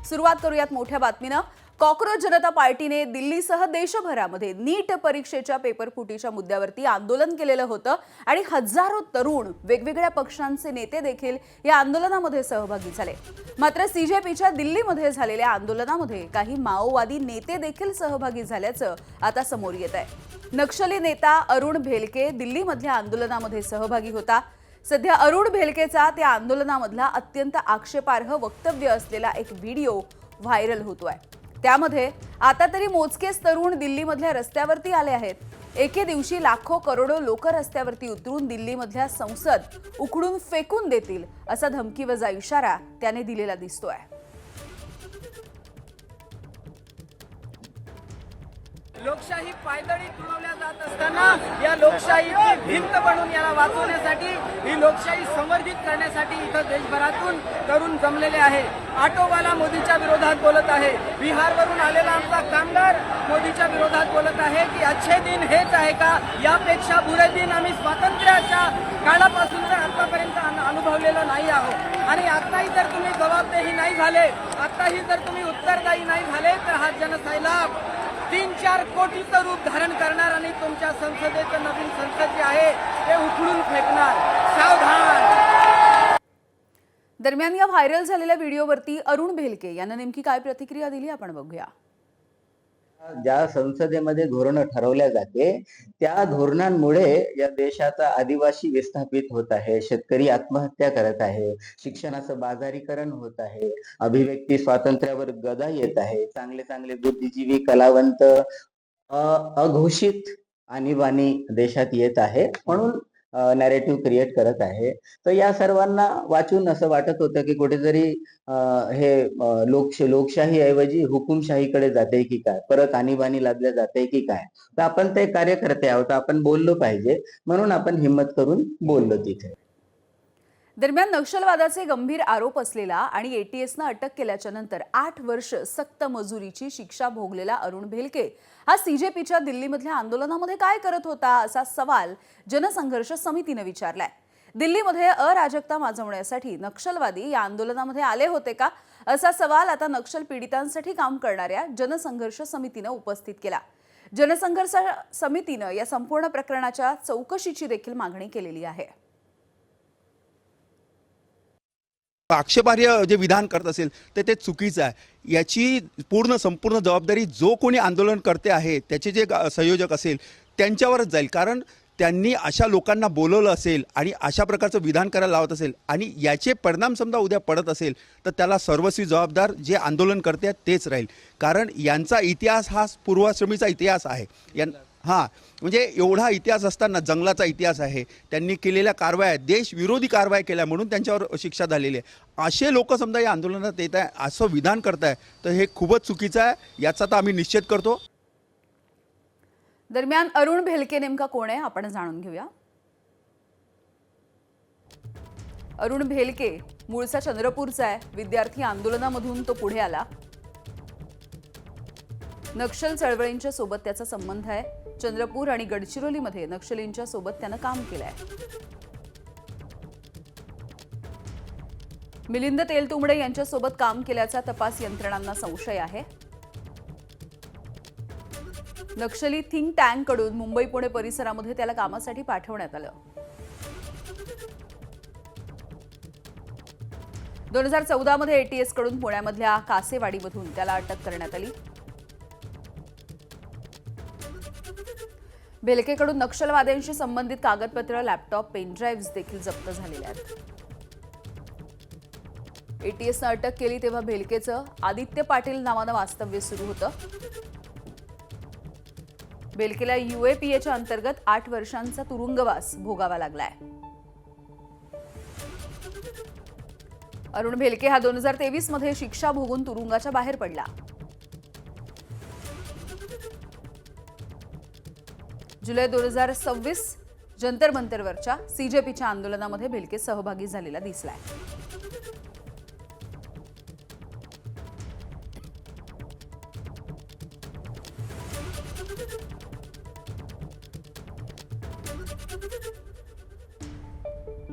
सुरुवात करूयात मोठ्या बातमीनं। कॉकरोच जनता पार्टीने दिल्लीसह देशभरामध्ये नीट परीक्षेच्या पेपर फुटीच्या मुद्द्यावरती आंदोलन केलेलं होतं आणि हजारो तरुण वेगवेगळ्या पक्षांचे नेते देखील या आंदोलनामध्ये सहभागी झाले। मात्र सीजेपीच्या दिल्लीमध्ये झालेल्या आंदोलनामध्ये काही माओवादी नेते देखील सहभागी झाल्याचं आता समोर येत आहे। नक्षली नेता अरुण भेलके दिल्लीमधल्या आंदोलनामध्ये सहभागी होता। सध्या अरुण भेलकेचा त्या आंदोलनामधला अत्यंत आक्षेपार्ह वक्तव्य असलेला एक व्हिडिओ व्हायरल होतोय। त्यामध्ये आता तरी मोजकेच तरुण दिल्लीमधल्या रस्त्यावरती आले आहेत। एके दिवशी लाखो करोडो लोक रस्त्यावरती उतरून दिल्लीमधल्या संसद उखडून फेकून देतील असा धमकीवजा इशारा त्याने दिलेला दिसतोय। लोकशाही पायदळी तुडवल्या जात असताना या लोकशाहीची भिंत बनून याला वाचवण्यासाठी ही लोकशाही संवर्धित करण्यासाठी इथं देशभरातून तरुण जमलेले आहे। ऑटोवाला मोदीच्या विरोधात बोलत आहे, बिहारवरून आलेला आमचा कामगार मोदीच्या विरोधात बोलत आहे की अच्छे दिन हेच आहे का, यापेक्षा बुरे दिन आम्ही स्वातंत्र्याच्या काळापासून आतापर्यंत अनुभवलेलं नाही आहोत। आणि आताही जर तुम्ही जबाबदेही नाही झाले, आताही जर तुम्ही उत्तरदायी नाही झाले तर हा जनसैलाब 3-4 कोटीचं रूप धारण करणार आणि तुमच्या संसदेचं नवीन संसद जे आहे ते उखडून फेकणार। सावधान। दरम्यान या व्हायरल झालेल्या व्हिडिओवरती अरुण भेलके यांना नेमकी काय प्रतिक्रिया दिली आपण बघूया। ज्या संसदेमध्ये धोरणं ठरवल्या जाते त्या धोरणांमुळे या देशाचा आदिवासी विस्थापित होत आहे, शेतकरी आत्महत्या करत आहे, शिक्षणाचं बाजारीकरण होत आहे, अभिव्यक्ती स्वातंत्र्यावर गदा येत आहे, चांगले चांगले बुद्धिजीवी कलावंत अघोषित आणीबाणी देशात येत आहे म्हणून नॅरेटिव्ह क्रिएट करत आहे। तर या सर्वांना वाचून असं वाटत होतं की कुठेतरी हे लोकशाही ऐवजी हुकुमशाहीकडे जाते की काय, परत आणीबाणी लादल्या जाते की काय। तर आपण ते कार्यकर्ते आहोत, आपण बोललो पाहिजे म्हणून आपण हिम्मत करून बोललो तिथे। दरम्यान नक्षलवादाचे गंभीर आरोप असलेला आणि एटीएसनं अटक केल्याच्या नंतर 8 वर्ष सक्त मजुरीची शिक्षा भोगलेला अरुण भेलके हा सीजेपीच्या दिल्लीमधल्या आंदोलनामध्ये काय करत होता असा सवाल जनसंघर्ष समितीने विचारलाय। दिल्लीमध्ये अराजकता माजवण्यासाठी नक्षलवादी या आंदोलनामध्ये आले होते का असा सवाल आता नक्षल पीडितांसाठी काम करणाऱ्या जनसंघर्ष समितीने उपस्थित केला। जनसंघर्ष समितीने या संपूर्ण प्रकरणाच्या चौकशीची देखील मागणी केलेली आहे। आक्षेपार्ह जे विधान करत असेल तर ते चुकीचं आहे। याची संपूर्ण जबाबदारी जो कोणी आंदोलन करते आहे त्याचे जे संयोजक असेल त्यांच्यावरच जाईल, कारण त्यांनी अशा लोकांना बोलवलं असेल आणि अशा प्रकारचं विधान करायला लावत असेल आणि याचे परिणाम समजा उद्या पडत असेल तर त्याला सर्वस्वी जबाबदार जे आंदोलन करते तेच राहील, कारण यांचा इतिहास हा पूर्वाश्रमीचा इतिहास आहे। म्हणजे एवढा इतिहास असताना जंगलाचा इतिहास आहे, त्यांनी केलेल्या कारवाया देशविरोधी कारवाया केल्या म्हणून त्यांच्यावर शिक्षा झालेली आहे। असे लोक समजा या आंदोलनात येत आहे असं विधान करताय तर हे खूपच चुकीचं आहे, याचा तर आम्ही निषेध करतो। दरम्यान अरुण भेलके नेमका कोण आहे आपण जाणून घेऊया। अरुण भेलके मूळचा चंद्रपूरचा आहे। विद्यार्थी आंदोलनामधून तो पुढे आला। नक्षल चळवळींच्या सोबत त्याचा संबंध आहे। चंद्रपूर आणि गडचिरोलीमध्ये नक्षलींच्या सोबत त्यानं काम केलंय। मिलिंद तेलतुंबडे यांच्या सोबत काम केल्याचा तपास यंत्रणांना संशय आहे। नक्षली थिंक टँक कडून मुंबई पुणे परिसरामध्ये त्याला कामासाठी पाठवण्यात आलं। 2014 मध्ये एटीएस कडून पुण्यामधल्या कासेवाडीमधून त्याला अटक करण्यात आली। भेलकेकडून नक्षलवाद्यांशी संबंधित कागदपत्र, लॅपटॉप, पेनड्राईव्ह देखील जप्त झालेले आहेत। एटीएसनं अटक केली तेव्हा भेलकेचं आदित्य पाटील नावानं वास्तव्य सुरू होतं। भेलकेला यूएपीएच्या अंतर्गत 8 वर्षांचा तुरुंगवास भोगावा लागलाय। अरुण भेलके हा 2023 मध्ये शिक्षा भोगून तुरुंगाच्या बाहेर पडला। जुलै 2026 जंतर मंतरवरच्या सीजेपीच्या आंदोलनामध्ये भेलके सहभागी झालेला दिसलाय।